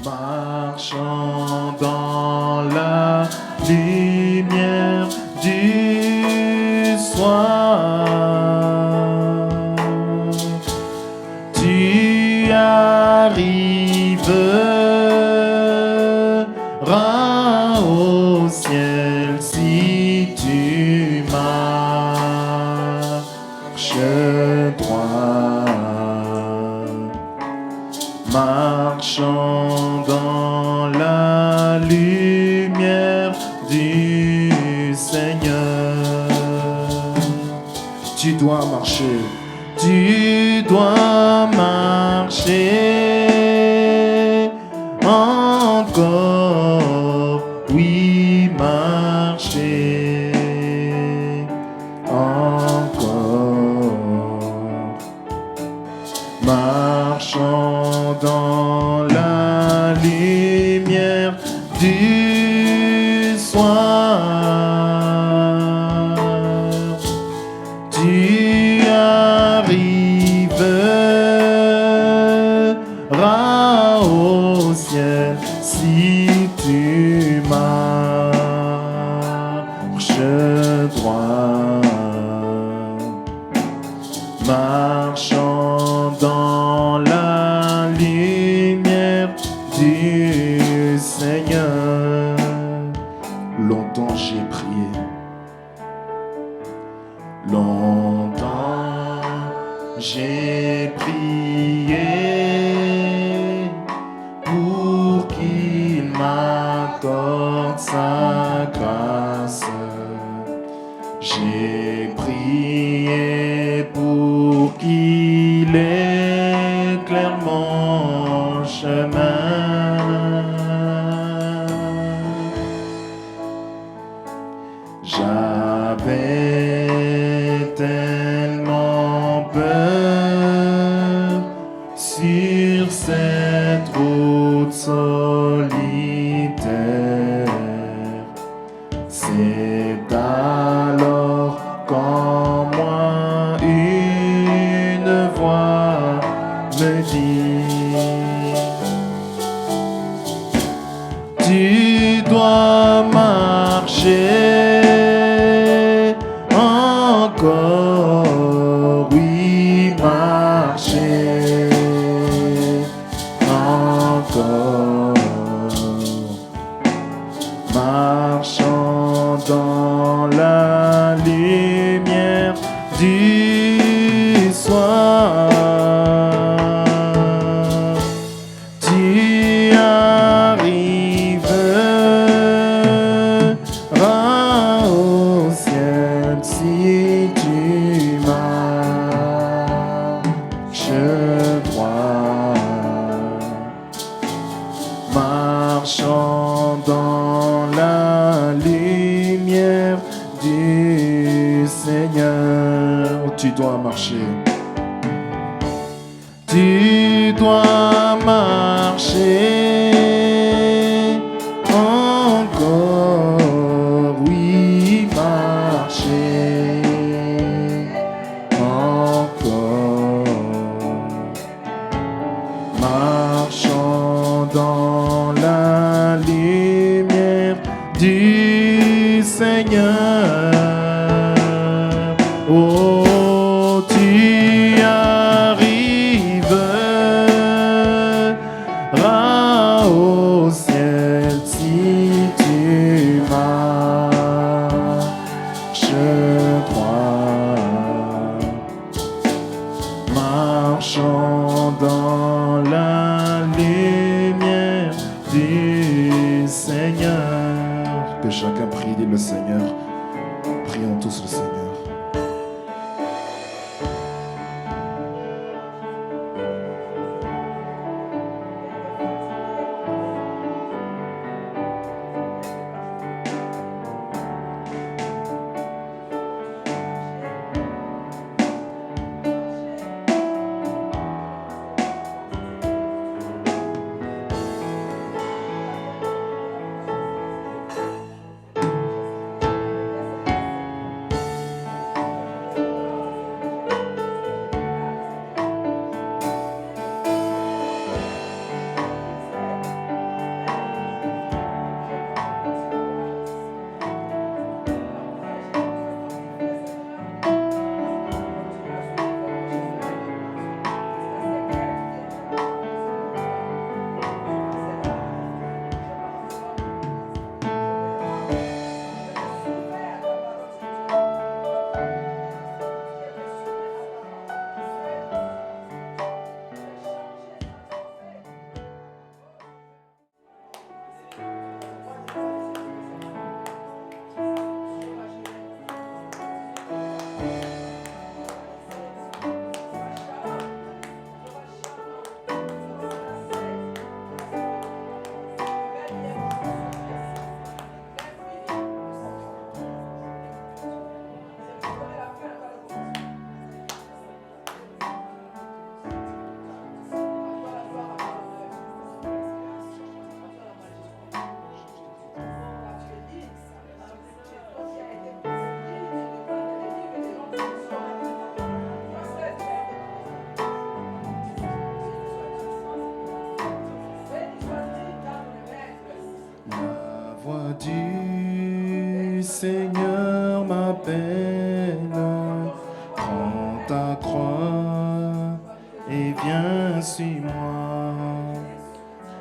marchant dans la lumière du soir, tu arriveras au ciel si tu marches droit, marchant dans la lumière du Seigneur. Tu dois marcher, tu dois marcher encore, oui, marcher encore, marchant dans la lumière du soir, tu arriveras au ciel si tu marches droit, marchant dans la lumière du Seigneur. Longtemps j'ai prié, longtemps j'ai prié pour qu'il m'accorde sa grâce. J'ai prié pour qu'il éclaire mon chemin. J'avais tellement peur sur cette route solitaire. C'est alors qu'en moi une voix me dit: tu dois marcher encore, oui, marcher encore, marchant dans la lumière du soir, tu arriveras au ciel si tu marches droit, marchant dans la lumière du Seigneur. Tu dois marcher, tu dois marcher encore, oui, marcher encore, marchant dans la lumière du Seigneur. Oh, tu arriveras au ciel si tu marches droit, marchant dans la lumière du Seigneur. Que chacun prie, dit le Seigneur. Prions tous le Seigneur. du Seigneur m'appelle. Prends ta croix et viens, suis-moi.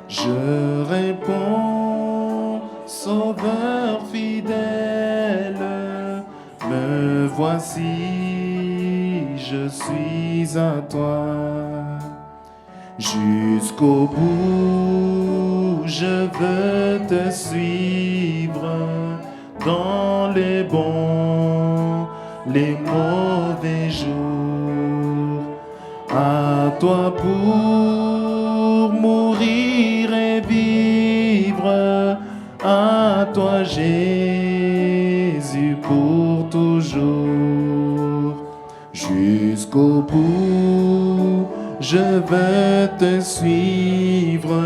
Je réponds, Sauveur fidèle, me voici, je suis à toi. Jusqu'au bout, je veux te suivre dans les bons, les mauvais jours. À toi pour mourir et vivre, à toi Jésus pour toujours. Jusqu'au bout, je veux te suivre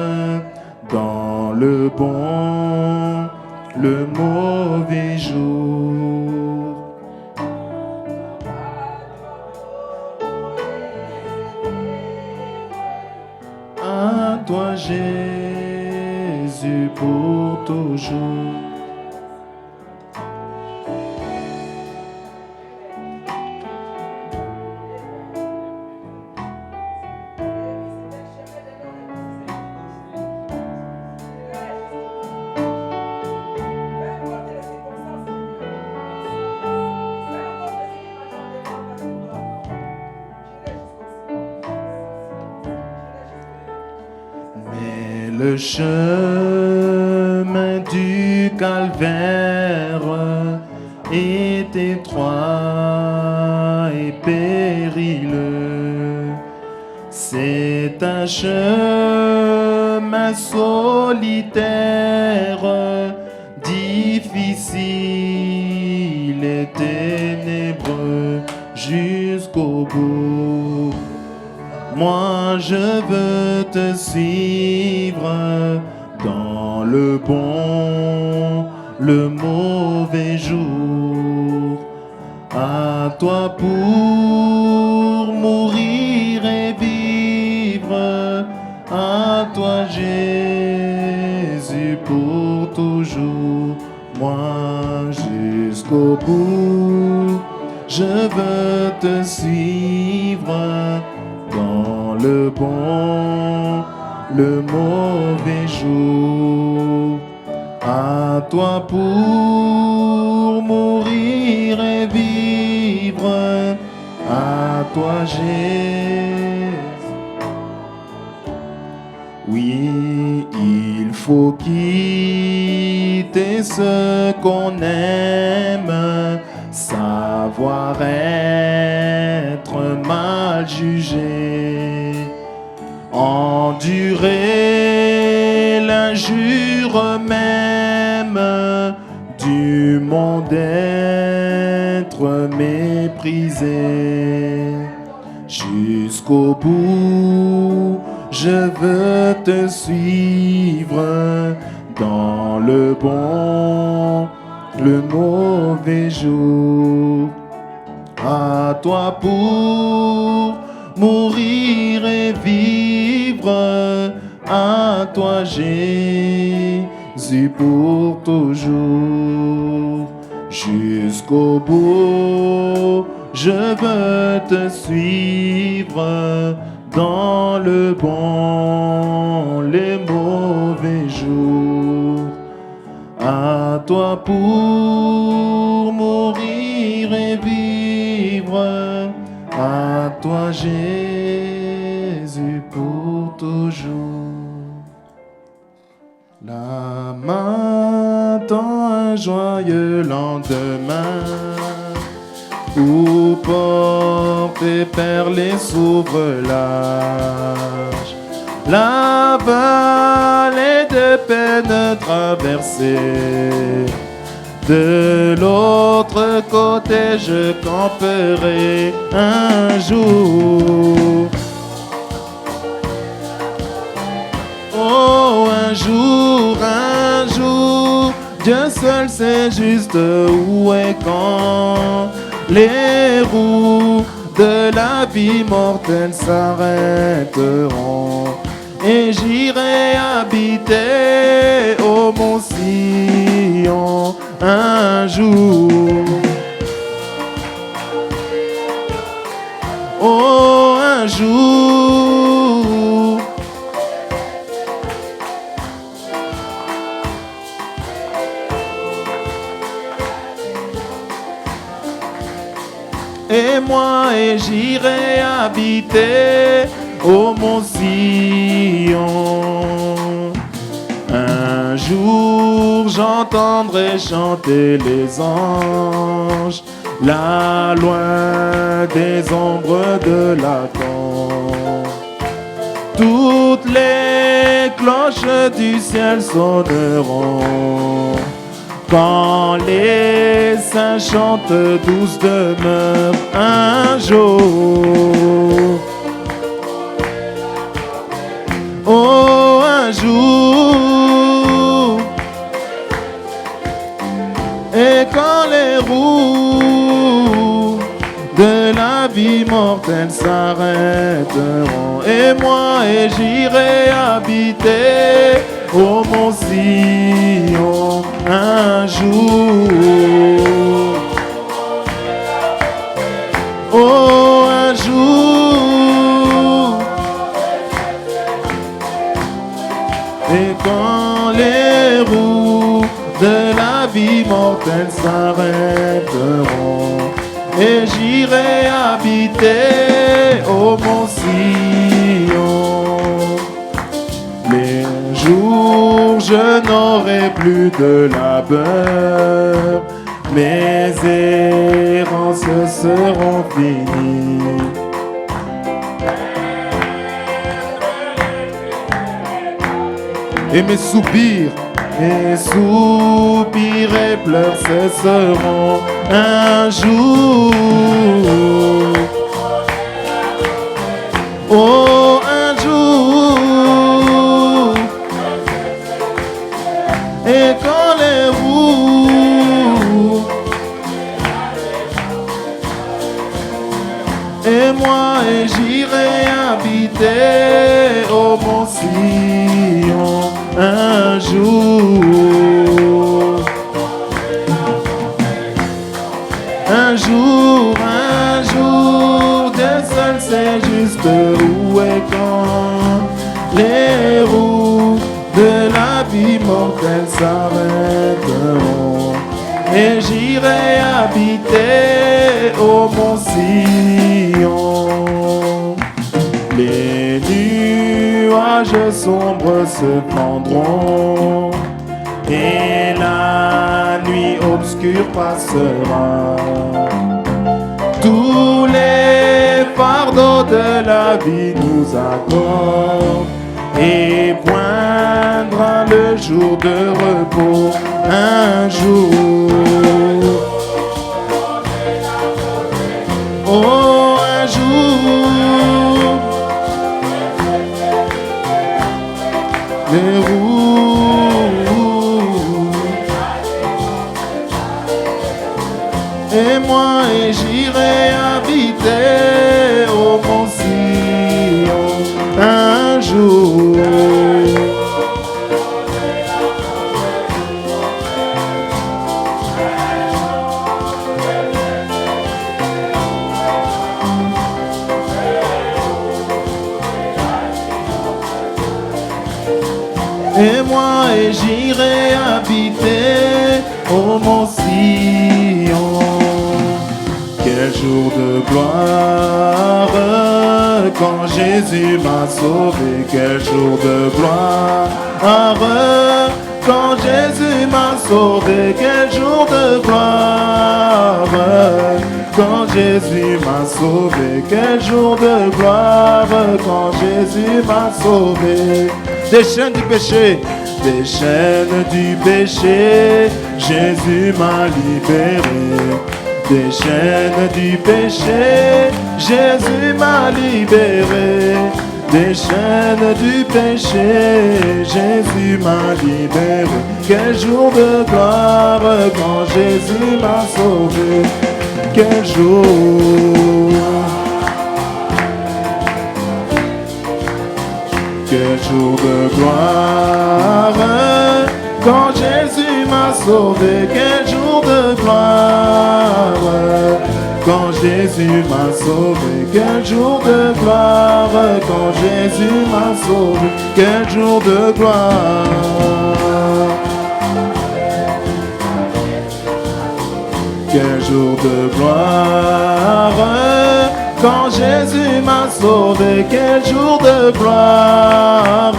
dans le bon, le mauvais jour. À toi Jésus pour toujours. Le chemin du calvaire est étroit et périlleux. C'est un chemin solitaire, difficile et ténébreux jusqu'au bout. Moi je veux te suivre dans le bon, le mauvais jour. À toi pour mourir et vivre, à toi Jésus pour toujours. Moi jusqu'au bout, je veux te suivre dans le bon, le mauvais jour. À toi pour mourir et vivre, à toi Jésus. Oui, il faut quitter ce qu'on aime, savoir être mal jugé, endurer l'injure même du monde, être méprisé. Jusqu'au bout, je veux te suivre dans le bon, le mauvais jour. À toi pour mourir et vivre, à toi Jésus pour toujours. Jusqu'au bout, je veux te suivre dans le bon, les mauvais jours. À toi pour mourir et vivre, à toi Jésus pour toujours. La main tend un joyeux lendemain, où porte et perles s'ouvre large. La vallée de peine traversée, de l'autre côté je camperai un jour. Oh, un jour, Dieu seul sait juste où et quand les roues de la vie mortelle s'arrêteront. Et j'irai habiter au mont Sion, un jour. Oh, un jour. Et moi, et j'irai habiter au mont Sion. Un jour, j'entendrai chanter les anges, là loin des ombres de Lacan. Toutes les cloches du ciel sonneront quand les saints chantent douce demeure un jour. Oh, un jour. Et quand les roues de la vie mortelle s'arrêteront, et moi, et j'irai habiter au mont Sion un jour. Oh, un jour. Et quand les roues de la vie mortelle s'arrêteront, et j'irai habiter au mont Sion. Les jours, je n'aurai plus de labeur, mes errances seront finies. Et mes soupirs et pleurs cesseront un jour. Oh, un jour. Et quand les roues et moi, et j'irai habiter au mont Sion un jour. Un jour, Dieu seul sait juste où et quand les roues de la vie mortelle s'arrêteront, et j'irai habiter au mont Sion. Les nuages sombres se prendront, et la nuit obscure passera. Tous les fardeaux de la vie nous accordent, et poindra le jour de repos un jour. Oh, un jour. Les roues et moi, et j'irai habiter au mont Sion un jour. Et moi, et j'irai habiter au mont Sion. Quel jour de gloire quand Jésus m'a sauvé. Quel jour de gloire quand Jésus m'a sauvé. Quel jour de gloire quand Jésus m'a sauvé. Quel jour de gloire quand Jésus m'a sauvé. Des chaînes du péché, des chaînes du péché, Jésus m'a libéré. Des chaînes du péché, Jésus m'a libéré. Des chaînes du péché, Jésus m'a libéré. Quel jour de gloire quand Jésus m'a sauvé. Quel jour. Quel jour de gloire quand Jésus m'a sauvé, quel jour de gloire. Quand Jésus m'a sauvé, quel jour de gloire. Quand Jésus m'a sauvé, quel jour de gloire. Quel jour de gloire. Quand Jésus m'a sauvé, quel jour de gloire.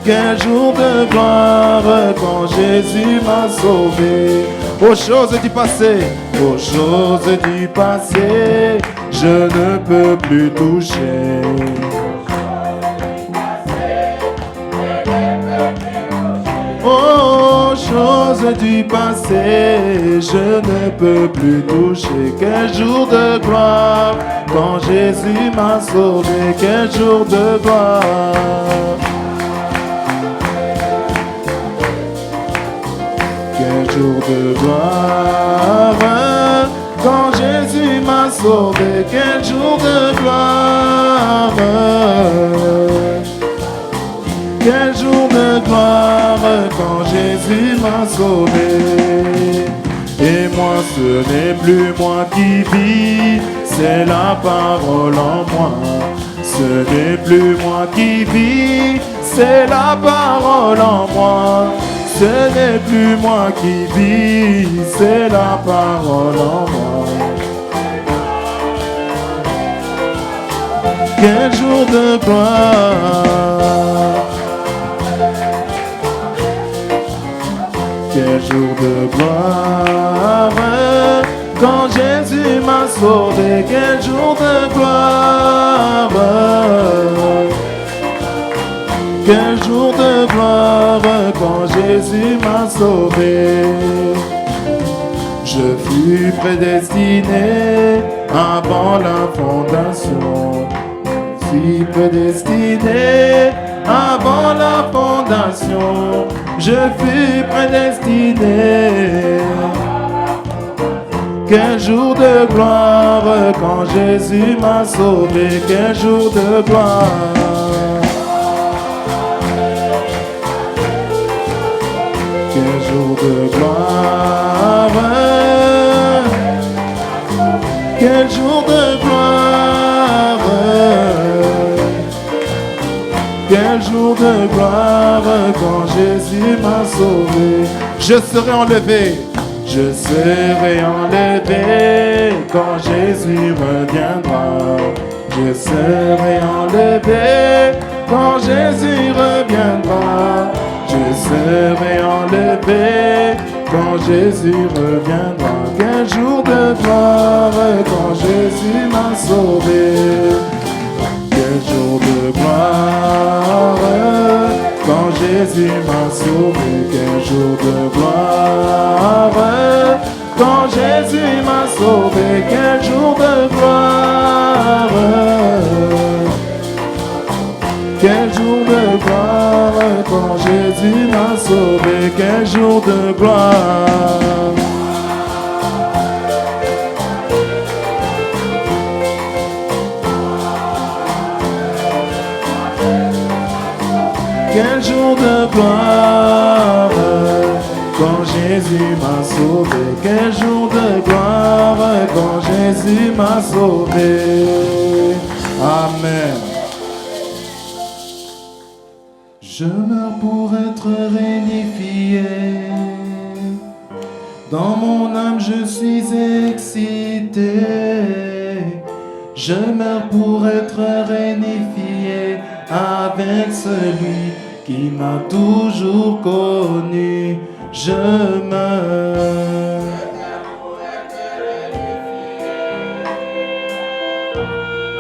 Quel jour de gloire quand Jésus m'a sauvé. Aux choses du passé, aux choses du passé, je ne peux plus toucher. Aux choses du passé, je ne peux plus toucher. Quel jour de gloire quand Jésus m'a sauvé. Quel jour de gloire. Quel jour de gloire quand Jésus m'a sauvé. Quel jour de gloire. Quel jour de gloire quand Jésus m'a sauvé. Et moi ce n'est plus moi qui vis, c'est la parole en moi. Ce n'est plus moi qui vis, c'est la parole en moi. Ce n'est plus moi qui vis, c'est la parole en moi. Quel jour de gloire. Quel jour de gloire quand Jésus m'a sauvé. Quel jour de gloire. Quel jour de gloire quand Jésus m'a sauvé. Je fus prédestiné avant la fondation. Je suis prédestiné avant la fondation. Je fus prédestiné. Quel jour de gloire quand Jésus m'a sauvé. Quel jour de gloire. Quel jour de gloire. Quel jour de gloire. Quel jour de gloire quand Jésus m'a sauvé. Je serai enlevé. Je serai enlevé quand Jésus reviendra. Je serai enlevé quand Jésus reviendra. Je serai enlevé quand Jésus reviendra. Quel jour de gloire quand Jésus m'a sauvé. Quel jour de gloire quand Jésus m'a sauvé. Quel jour de gloire quand Jésus m'a sauvé. Quel jour de gloire. Quel jour de gloire quand Jésus m'a sauvé. Quel jour de gloire. Quel jour de gloire quand Jésus m'a sauvé. Quel jour de gloire quand Jésus m'a sauvé. Amen. Je meurs pour être réunifié. Dans mon âme je suis excité. Je meurs pour être réunifié avec celui qui m'a toujours connu. Je meurs.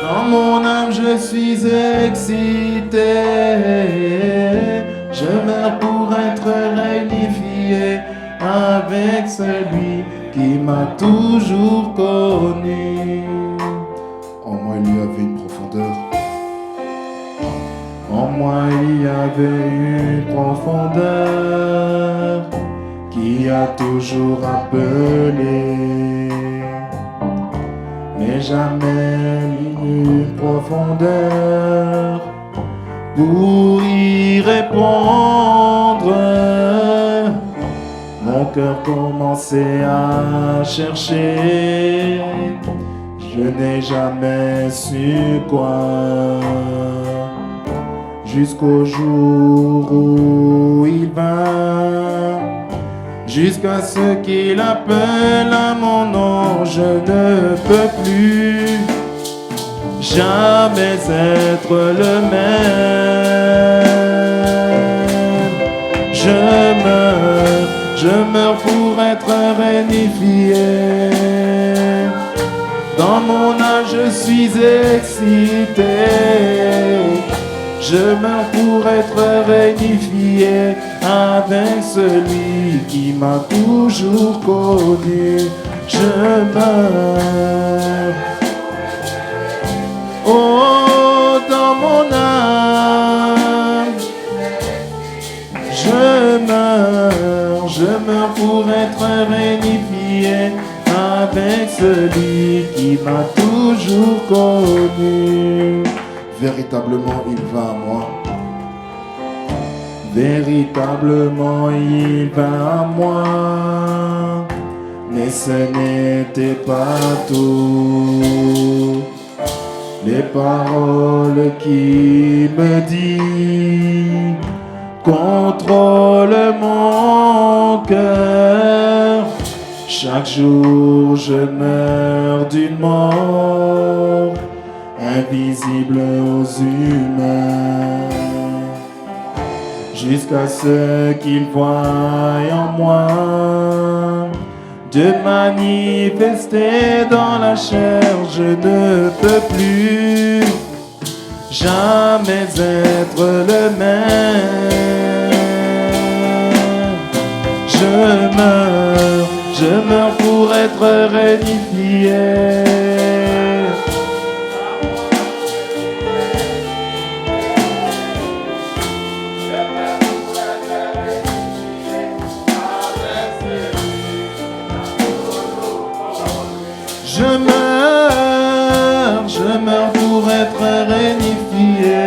Dans mon âme je suis excité. Je meurs pour être réunifié avec celui qui m'a toujours connu. En moi il y avait une profondeur. En moi il y avait une profondeur qui a toujours appelé, mais jamais une profondeur pour y répondre. cœur commençait à chercher. Je n'ai jamais su quoi, jusqu'au jour où il vint, jusqu'à ce qu'il appelle à mon nom. Je ne peux plus jamais être le même. Je meurs pour être réunifié. Dans mon âme je suis excité. Je meurs pour être réunifié avec celui qui m'a toujours connu. Je meurs. Oh, dans mon âme, je meurs pour être réunifié avec celui qui m'a toujours connu. Véritablement, il va à moi. Véritablement, il va à moi. Mais ce n'était pas tout. Les paroles qui me disent contrôle mon cœur. Chaque jour je meurs d'une mort invisible aux humains, jusqu'à ce qu'ils voient en moi de manifester dans la chair. Je ne peux plus jamais être le même. Je meurs pour être réunifié. Je meurs pour être réunifié.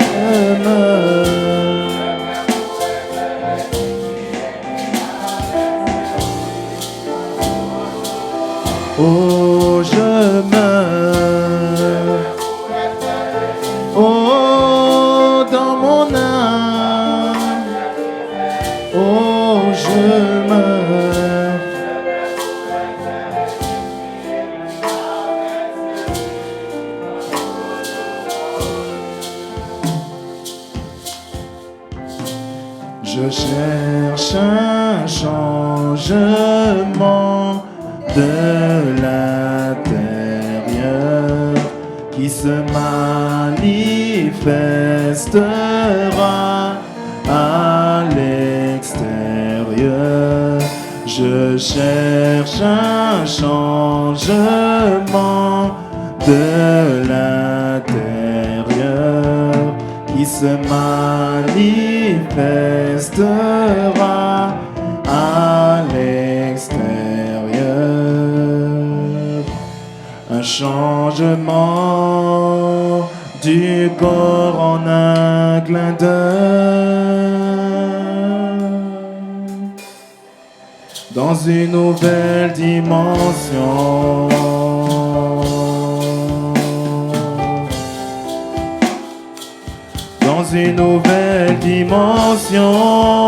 Je meurs. Oh, je meurs. Oh, dans mon âme. Oh, je meurs. Je cherche un changement de l'intérieur qui se manifestera à l'extérieur. Je cherche un changement de l'intérieur qui se manifestera à l'extérieur. Un changement du corps en un clin d'œil, dans une nouvelle dimension. Dans une nouvelle dimension.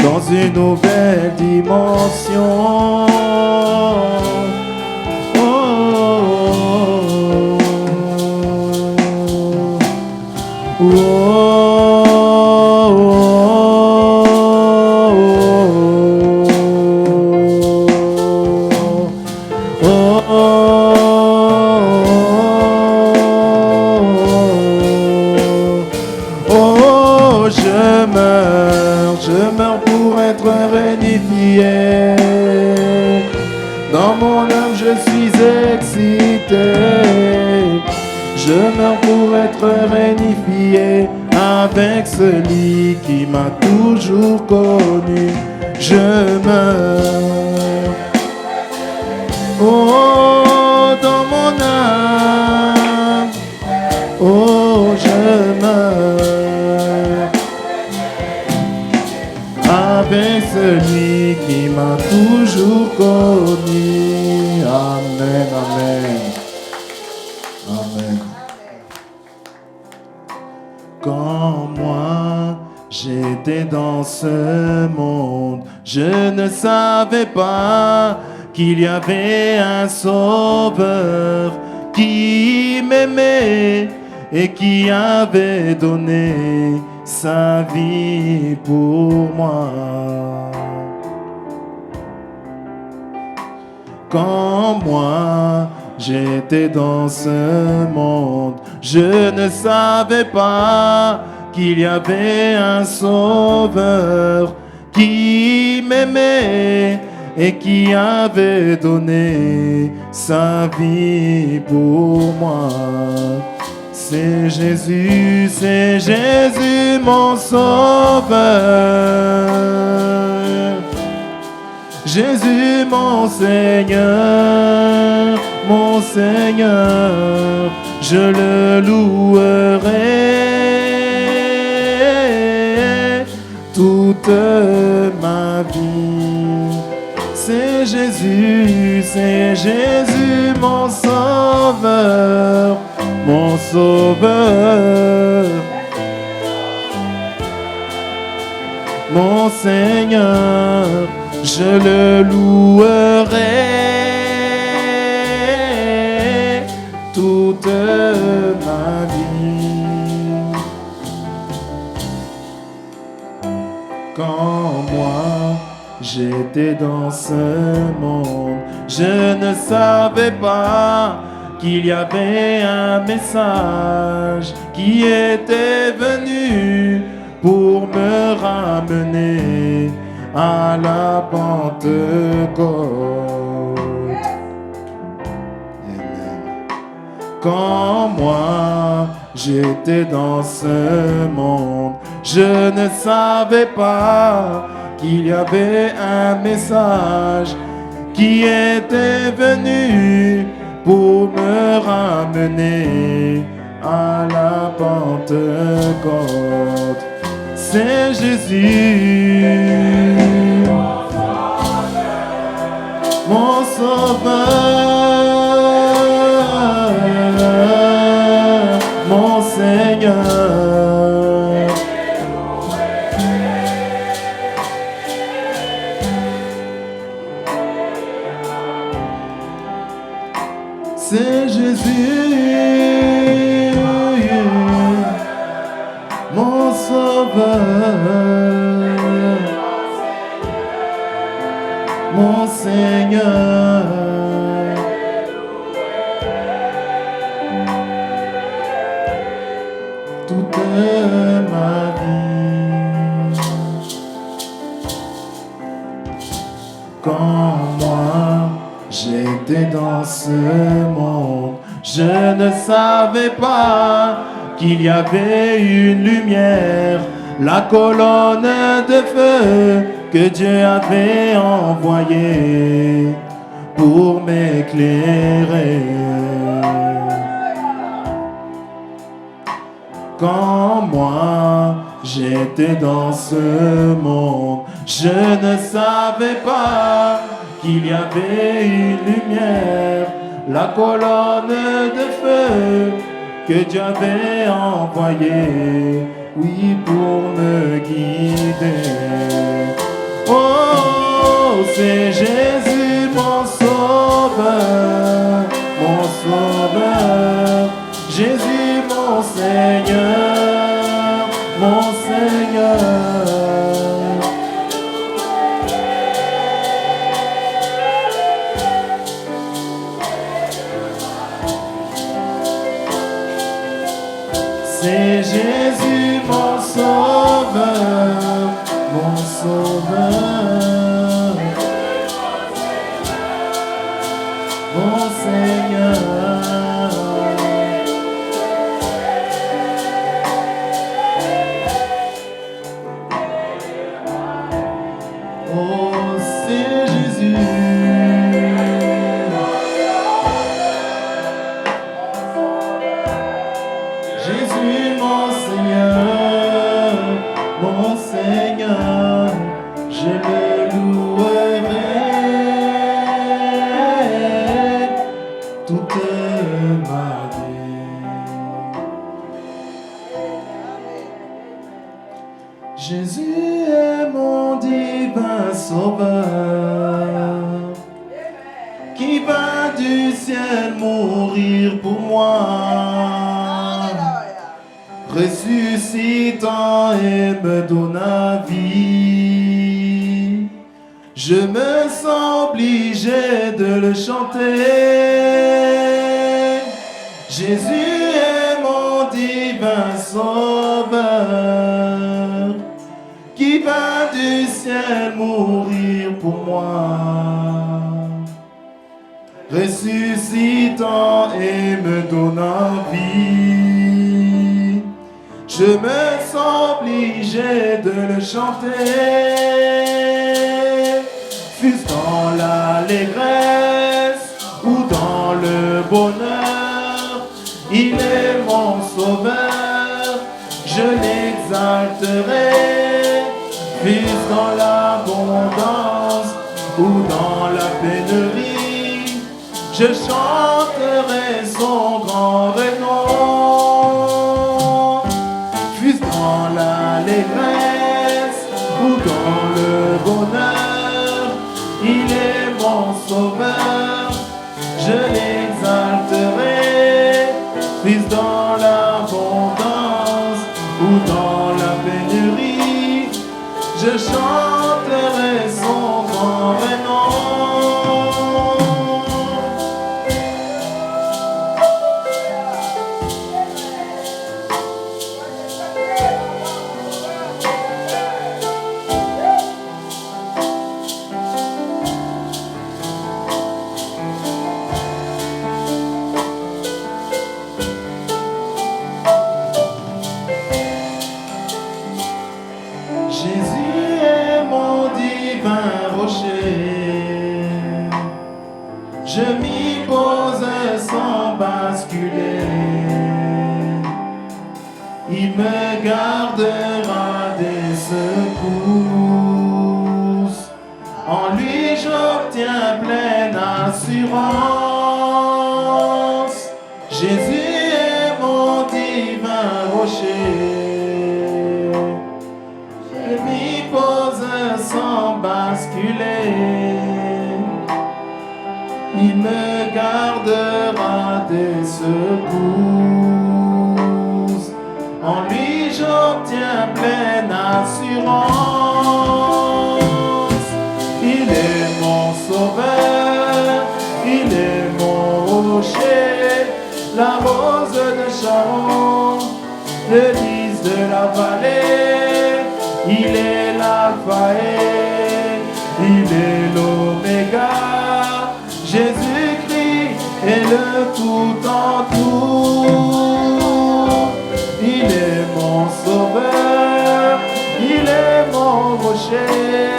Dans une nouvelle dimension. Oh, oh, oh, oh, oh, oh, je meurs pour être réunifié. Dans mon âme je suis excité. Je meurs pour être réunifié avec celui qui m'a toujours connu. Je meurs. Oh, dans mon mon âme. Oh, je meurs avec celui qui m'a toujours connu. Amen, amen. Amen. Quand moi j'étais dans ce monde, je ne savais pas qu'il y avait un sauveur qui m'aimait et qui avait donné sa vie pour moi. Quand moi j'étais dans ce monde, je ne savais pas qu'il y avait un sauveur qui m'aimait et qui avait donné sa vie pour moi. C'est Jésus mon sauveur. Jésus mon Seigneur, je le louerai toute ma vie. C'est Jésus mon sauveur, mon sauveur, mon Seigneur, je le louerai toute ma vie. Quand moi j'étais dans ce monde, je ne savais pas qu'il y avait un message qui était venu pour me ramener à la Pentecôte. Amen. Quand moi j'étais dans ce monde, je ne savais pas qu'il y avait un message qui était venu pour me ramener à la Pentecôte. C'est Jésus, mon sauveur, mon Seigneur. C'est Jésus, mon sauveur, mon Seigneur. Toute ma vie. Quand moi j'étais dans ce monde, je ne savais pas qu'il y avait une lumière, la colonne de feu que Dieu avait envoyée pour m'éclairer. Quand moi j'étais dans ce monde, je ne savais pas qu'il y avait une lumière, la colonne de feu que Dieu avait envoyée, oui, pour me guider. Oh, c'est Jésus mon sauveur, Jésus mon Seigneur, mon Seigneur. C'est Jésus mon sauveur, mon sauveur, mon Seigneur. Oh, c'est Jésus. sauveur, qui va du ciel mourir pour moi, ressuscitant et me donnant vie. Je me sens obligé de le chanter. Jésus est mon divin sauveur, qui va du ciel mourir pour moi, ressuscitant et me donnant vie. Je me sens obligé de le chanter. Fût-ce dans l'allégresse ou dans le bonheur, il est mon sauveur, je l'exalterai. Fût-ce dans l'abondance ou dans la pénurie, je chanterai son grand renom. Fût-ce dans l'allégresse ou dans le bonheur, il est mon sauveur, je l'exalterai. Fût-ce dans l'abondance ou dans la pénurie, je chanterai son grand renom. Jésus est mon divin rocher, je m'y pose sans basculer. Il me gardera des secousses, en lui j'obtiens pleine assurance. Jésus est mon divin rocher, je m'y pose sans basculer. Il me gardera des secousses, en lui j'obtiens pleine assurance. Il est mon sauveur, il est mon rocher, la rose de Sharon, le lys de la vallée. Il est l'alpha et il est l'oméga. Jésus-Christ est le tout en tout. Il est mon sauveur, il est mon rocher,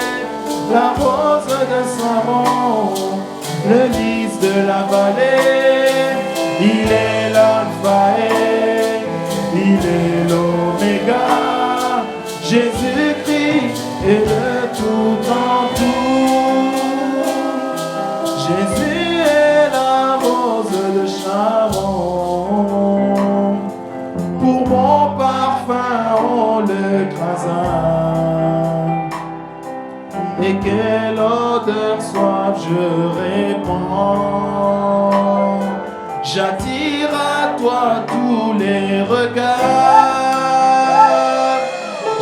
la rose de Sharon, le lys de la vallée. Il est l'alpha et il est l'oméga. Jésus-Christ est le tout en tout. Jésus est la rose de Sharon. Pour mon parfum on le crasa. Et quelle odeur soif je répands. J'attire à toi tous les regards.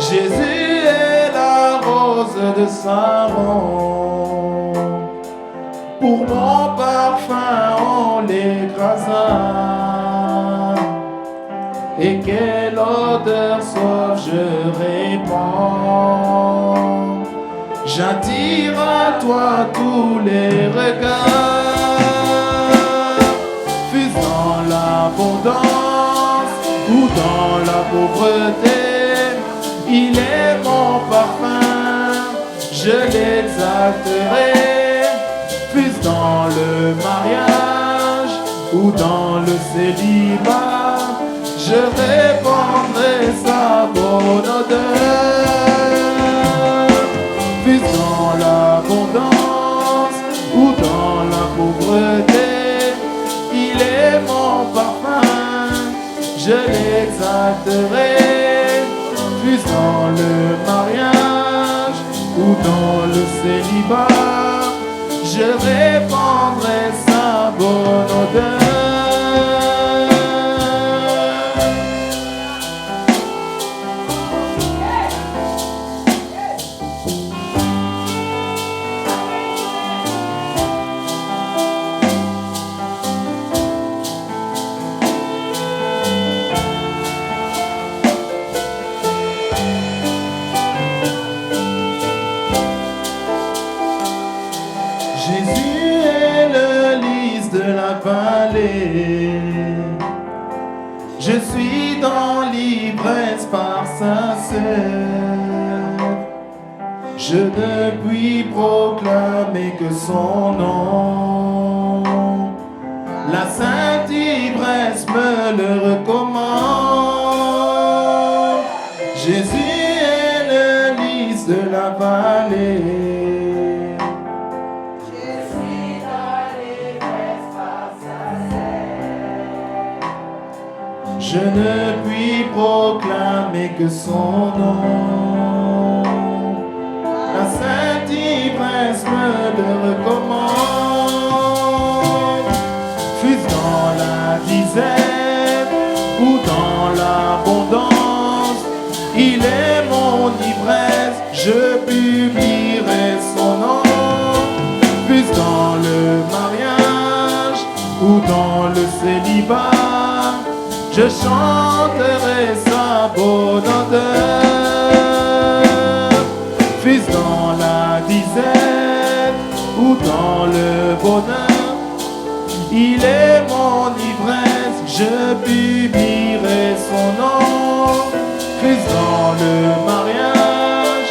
Jésus est la rose de Sharon. Pour mon parfum on l'écrasa. Et quelle odeur sauf je répands. J'attire à toi tous les regards. Fût-ce dans l'abondance ou dans la pauvreté, il est mon parfum, je l'exalterai. Fût-ce dans le mariage ou dans le célibat, je répandrai sa bonne odeur. Fût-ce dans l'abondance ou dans la pauvreté, il est mon parfum, je l'exalterai. Fût-ce dans le mariage ou dans le le célibat, je répandrai sa bonne odeur. Je suis dans l'ivresse par sa sève. Je ne puis proclamer que son nom. La sainte ivresse me le recommande. Jésus est le lys de la vallée. Je ne puis proclamer que son nom. La sainte ivresse me le recommande. Fût-ce dans la disette ou dans l'abondance, il est mon ivresse, je publierai son nom. Fût-ce dans le mariage ou dans le célibat, je chanterai sa bonne odeur. Fût-ce dans la disette ou dans le bonheur, il est mon ivresse, je publierai son nom. Fût-ce dans le mariage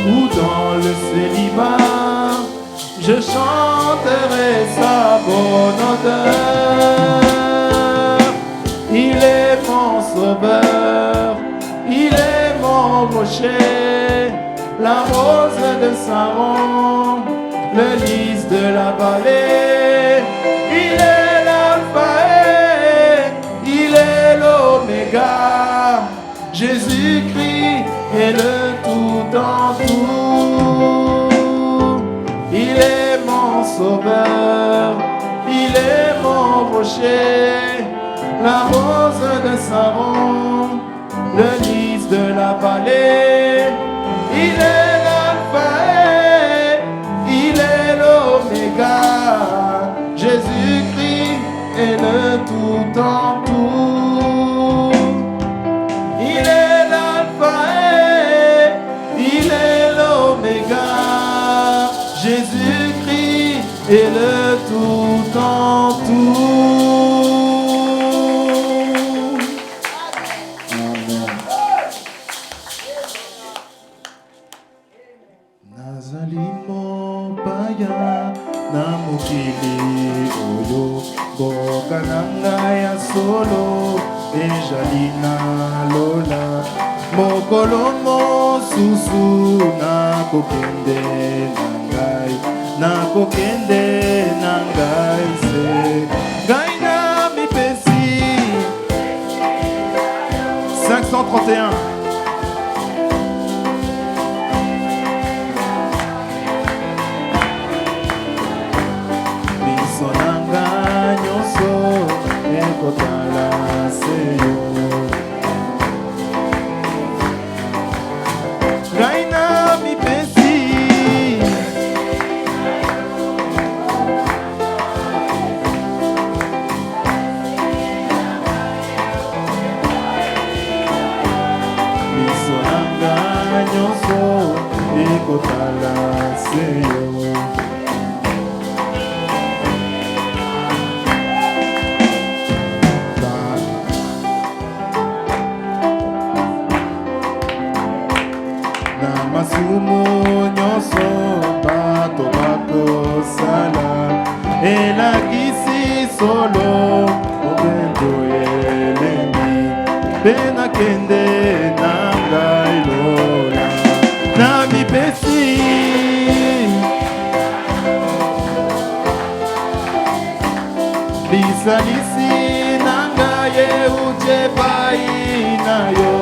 ou dans le célibat, je chanterai sa bonne odeur. Il est mon sauveur, il est mon rocher, la rose de Saron, le lys de la vallée. Il est l'alpha et il est l'oméga. Jésus-Christ est le tout en tout. Il est mon sauveur, il est mon rocher, la rose de Saron, le lys de la vallée. Il est l'alpha et il est l'oméga. Jésus-Christ est le tout en tout. Il est l'alpha et il est l'oméga. Jésus-Christ est le tout en tout. Bokananga solo ejalina lola mokolomo susu na kokende nangai se gaina mi pesi 531. Kende nangai lola na mi pesi bisalisi nangai uje pai na yo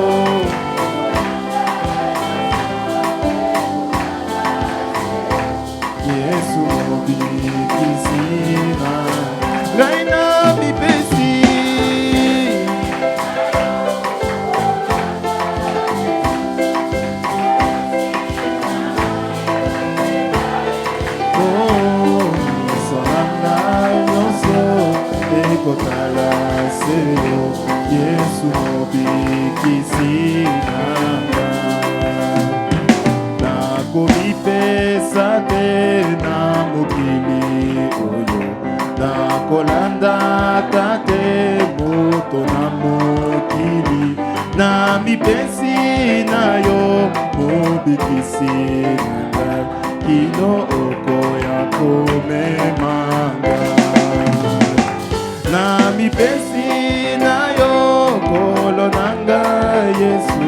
Yesu mobikisina Gaina mipesi Oh, sonanga nyonso ekotala seyo Yesu mobikisina Nakomipesa te na mokili oyo Nakolanda tate moto na mokili Na mipesi na yo mobikisi nanga Kino oko ya komemanga Na mipesi na yo kolo nanga Yesu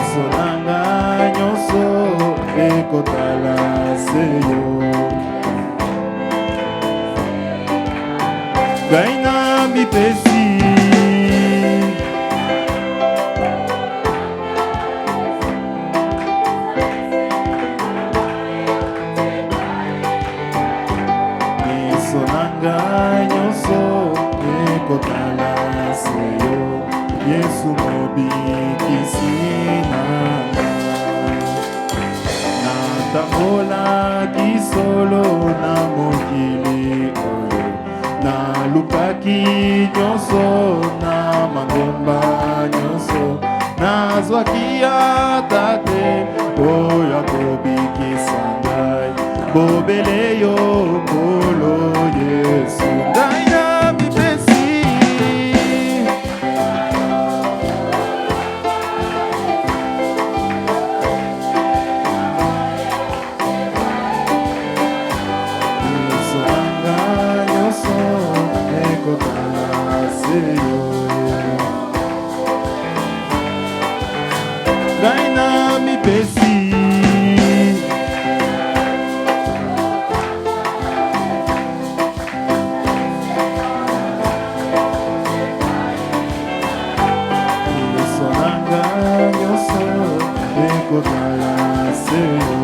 Sonanga nyonso ekotala seyo Gaina mipesi Sonanga nyonso ekotala seyo Yesu mobikisina Natambola kisolo na mokili oyo Nalukaki nyonso na mangomba nyonso Nazwaki tate oyo akobikisa ngai Bobele yo kolo Yesu ngai na mipesi Sonanga nyonso ekotala seyo ngai na mipesi Sonanga nyonso ekotala seyo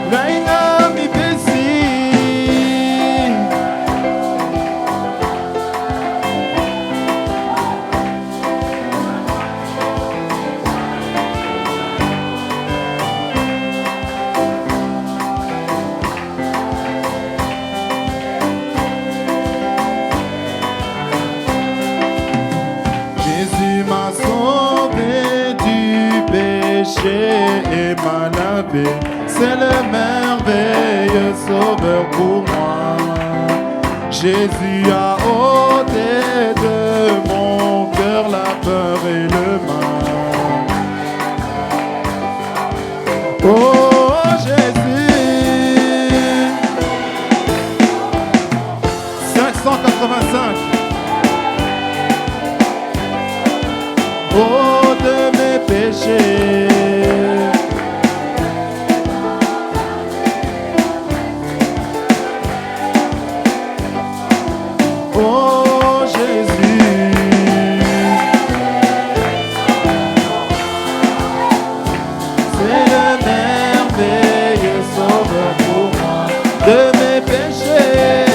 ngai na mipesi Jésus m'a sauvé du péché et m'a lavé. C'est le merveilleux sauveur pour moi. Jésus a ôté de mon cœur la peur et le mal. Oh Jésus, 585. Oh de mes péchés. Oh Jésus, c'est le merveilleux sauveur pour moi de mes péchés.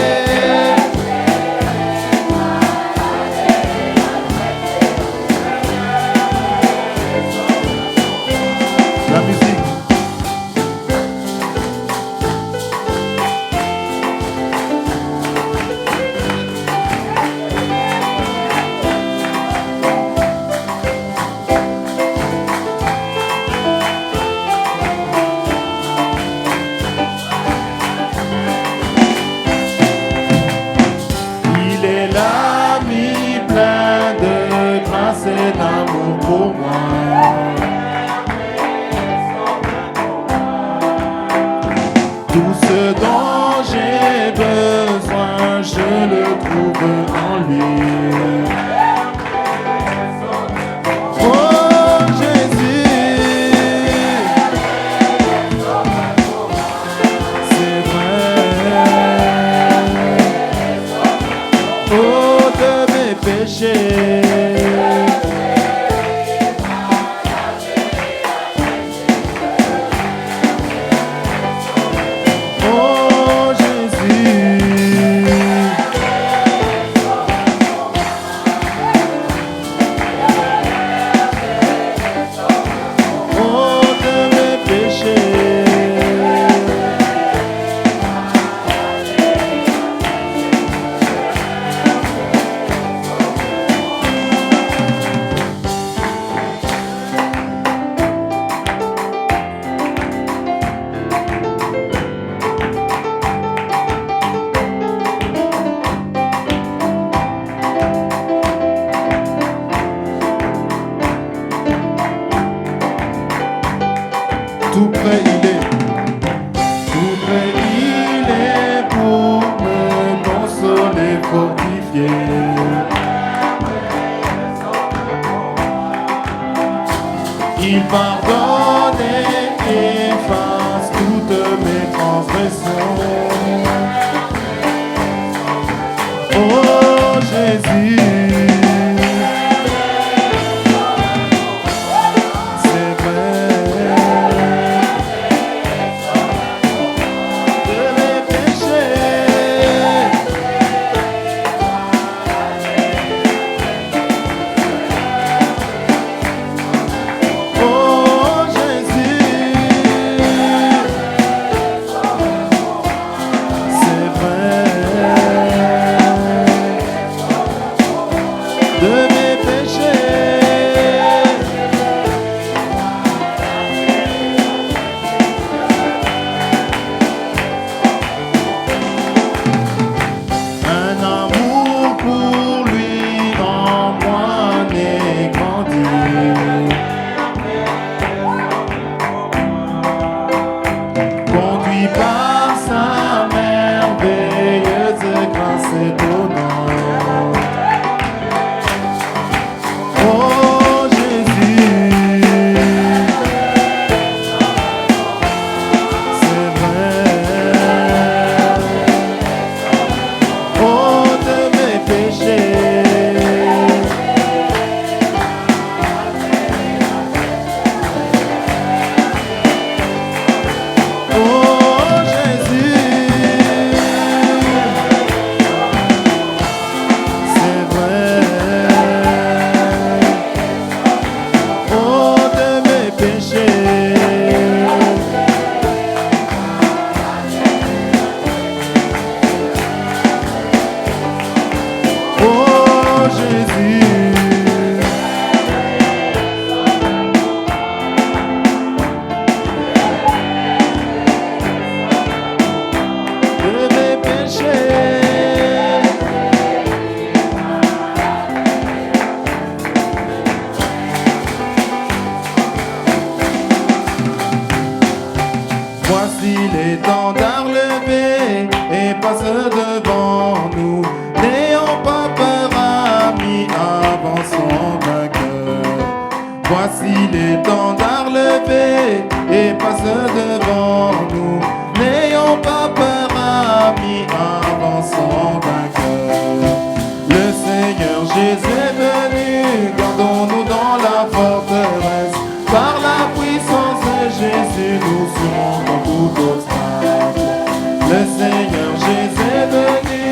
Oh Jésus, oh de mes péchés. Tout près il est, tout près il est pour me consoler, fortifier. Il pardonne et efface toutes mes transgressions. Oh Jésus, c'est vrai. Voici l'étendard levé et passe devant nous. N'ayons pas peur, amis, avançons vainqueurs. Voici l'étendard levé et passe devant nous. N'ayons pas peur, amis, avançons vainqueurs. Le Seigneur Jésus est venu, gardons-nous dans la forteresse. Par la puissance de Jésus, nous surmontons tout obstacle. Le Seigneur Jésus est venu,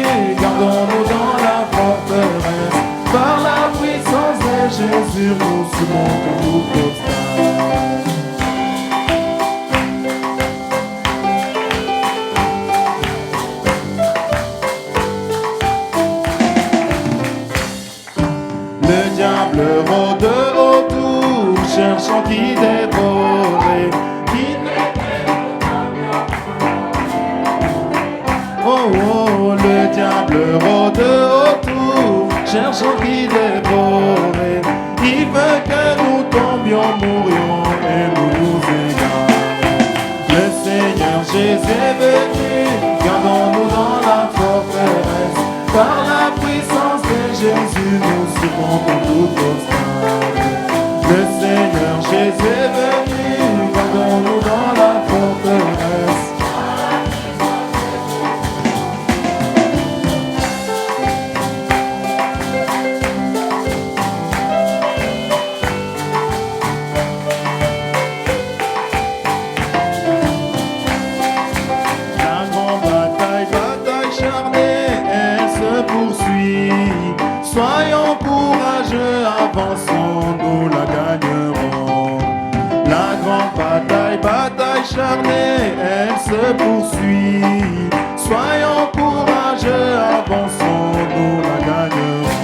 gardons-nous dans la forteresse. Par la puissance de Jésus, nous surmontons tout obstacle. Le diable rôde autour, cherchant qui dévorer. Oh, oh, le diable rôde autour, cherchant qui dévorer. Il veut que nous tombions, mourions et nous nous égarions. Le Seigneur Jésus est venu, gardons-nous dans la forteresse. Par la puissance de Jésus, nous surmontons tout obstacle. Le Seigneur Jésus est venu, gardons-nous dans la forteresse. te poursuit. Soyons courageux, avançons, nous la gagnerons.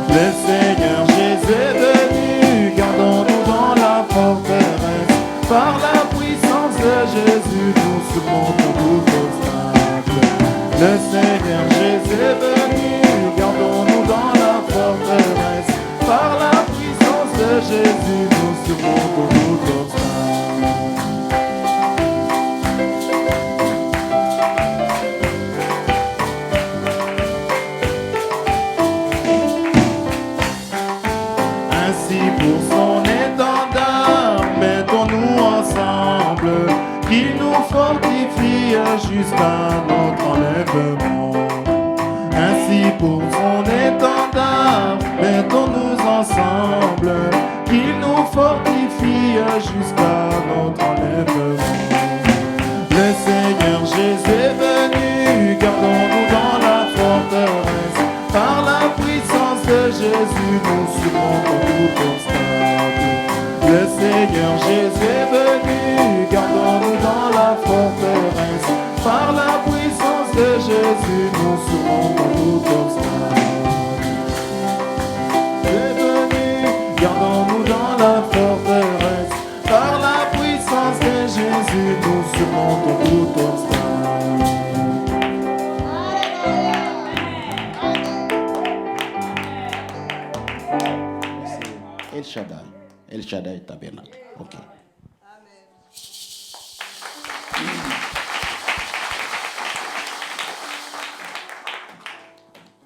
Le Seigneur Jésus est venu, gardons-nous dans la forteresse. Par la puissance de Jésus, nous surmontons tout obstacle. Le Seigneur Jésus est venu, gardons-nous dans la forteresse. Par la puissance de Jésus, nous surmontons tout obstacle. Ainsi pour son étendard, mettons-nous ensemble, qu'il nous fortifie jusqu'à notre enlèvement. Ainsi pour son étendard, mettons-nous ensemble, qu'il nous fortifie jusqu'à notre enlèvement. Le Seigneur Jésus est venu, gardons-nous dans la forteresse. Par la puissance de Jésus, nous surmontons tout obstacle. Le Seigneur Jésus est venu, gardons-nous dans la forteresse. Par la puissance de Jésus, nous surmontons tout obstacle. est venu, gardons-nous dans la forteresse. Par la puissance de Jésus, nous surmontons tout obstacle. El Shaddai Tabernacle. Ok.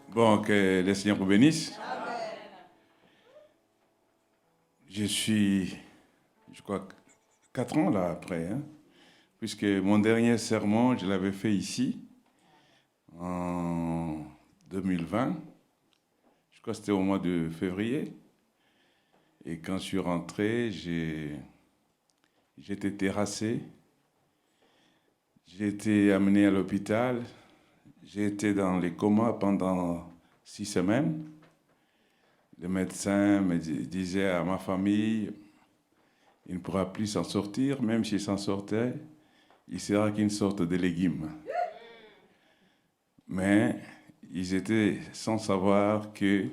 Bon, que le Seigneur vous bénisse. Amen. Je suis, je crois, 4 ans là après, hein, puisque mon dernier sermon, je l'avais fait ici, en 2020. Je crois que c'était au mois de février. Et quand je suis rentré, j'étais terrassé. J'ai été amené à l'hôpital. J'ai été dans les comas pendant 6 semaines. Le médecin me disait à ma famille, il ne pourra plus s'en sortir, même s'il s'en sortait, il sera qu'une sorte de légume. Mais ils étaient sans savoir que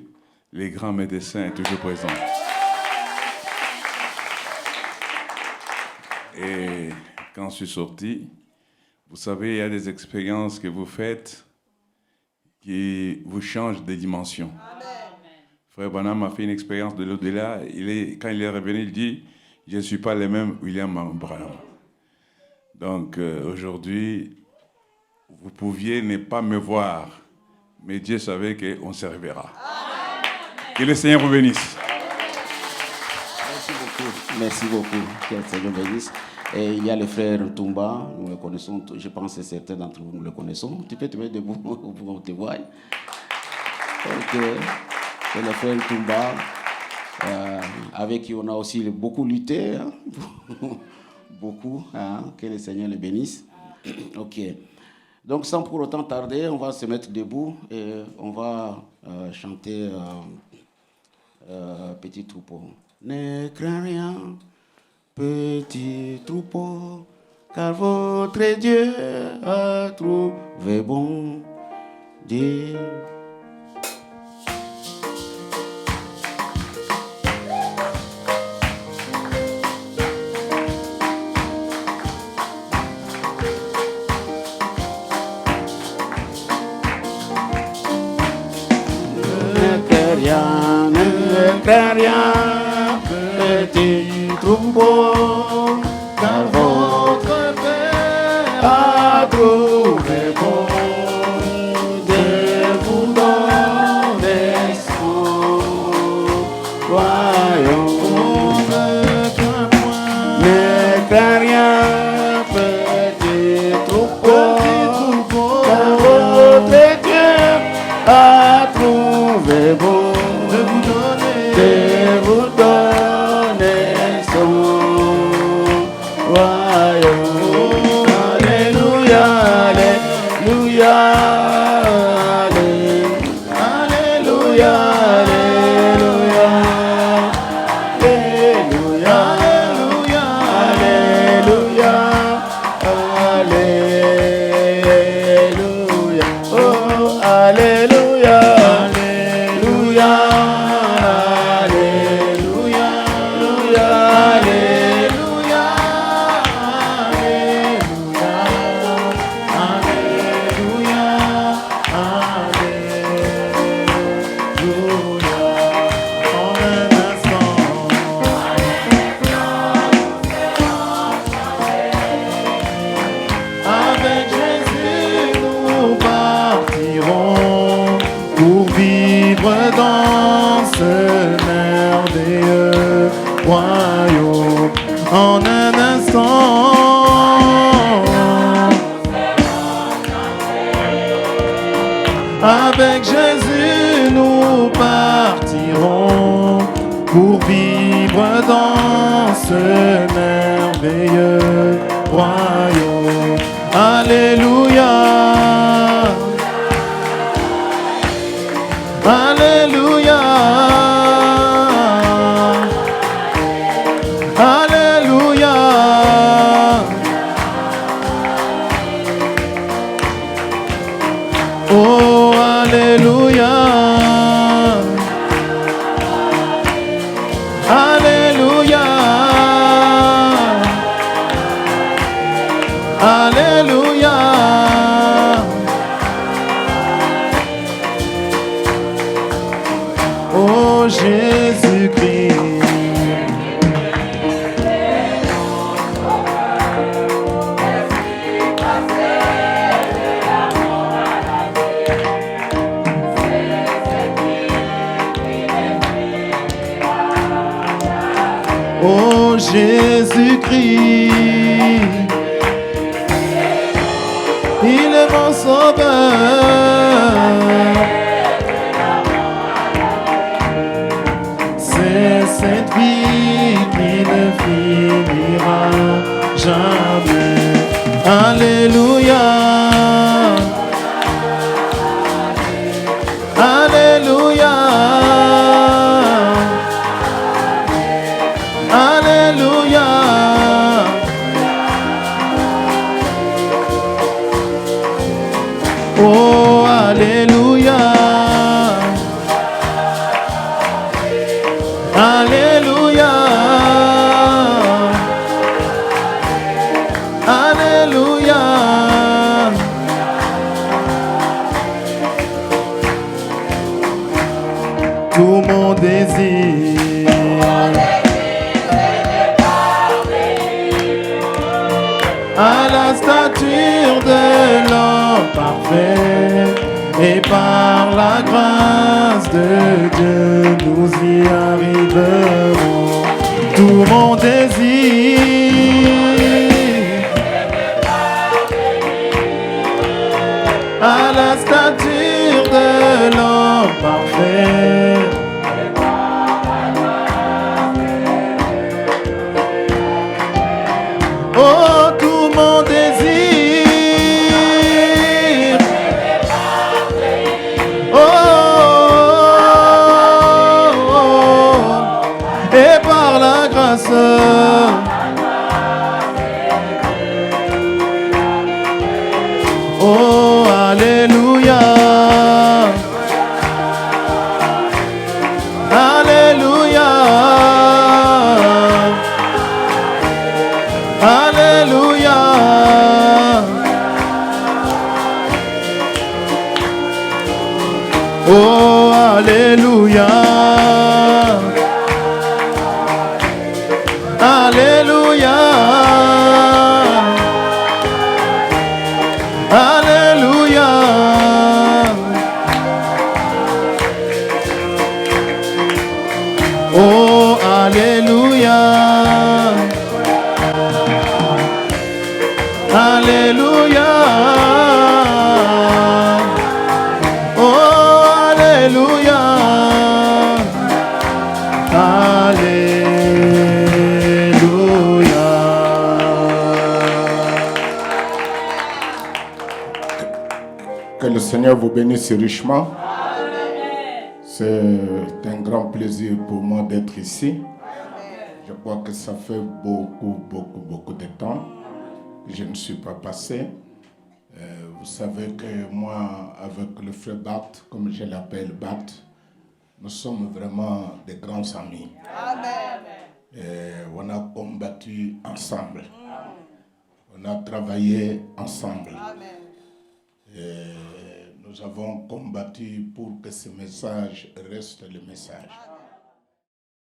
les grands médecins sont toujours présents. Et quand je suis sorti, vous savez, il y a des expériences que vous faites qui vous changent de dimension. Amen. Frère Branham a fait une expérience de l'au-delà. Quand il est revenu, il dit, je ne suis pas le même William Branham. Donc aujourd'hui, vous pouviez ne pas me voir, mais Dieu savait qu'on se reverra. Amen. Que le Seigneur vous bénisse. Merci beaucoup. Merci beaucoup. Que le Seigneur bénisse. Et il y a le frère Toumba, nous le connaissons, je pense que certains d'entre vous nous le connaissons. Tu peux te mettre debout pour qu'on te voie. Ok. C'est le frère Toumba, avec qui on a aussi beaucoup lutté. Hein? Beaucoup. Hein? Que le Seigneur le bénisse. Ok. Donc sans pour autant tarder, on va se mettre debout et on va chanter Petit troupeau. Ne crains rien. Petit troupeau, car votre Dieu a trouvé bon. Dieu. Ne crains rien, petit troupeau, car votre Père a trouvé bon de vous donner son royaume. Ne crains rien, petit troupeau, car votre Dieu a trouvé bon de vous donner son royaume. Alléluia, alléluia, alléluia, alléluia, alléluia, alléluia, royaume en un instant. Avec Jésus nous partirons pour vivre dans ce merveilleux royaume. Alléluia. Alléluia. Alléluia. Oh, Alléluia. Alléluia. Alléluia. Oh, Jésus-Christ. Oh Jésus-Christ, il est mon sauveur. C'est cette vie qui ne finira jamais. Alléluia. Alléluia. Alléluia. Oh, Alléluia. Alléluia. Alléluia. Tout mon désir à la stature de l'homme parfait, et par la grâce de Dieu nous y arriverons. Tout mon désir à la stature de l'homme parfait. Oh, tout mon désir. Oh, oh, oh, et par la grâce. Oh, Alléluia. Alléluia. Alléluia. Oh, Alléluia. Alléluia. Alléluia. Oh, Alléluia. Alléluia. Oh, Alléluia. Alléluia. Que le Seigneur vous bénisse richement. C'est un grand plaisir pour moi d'être ici. Je crois que ça fait beaucoup de temps que je ne suis pas passé. Vous savez que moi, avec le frère Bart, comme je l'appelle Bart, nous sommes vraiment des grands amis. On a combattu ensemble. On a travaillé ensemble. Nous avons combattu pour que ce message reste le message.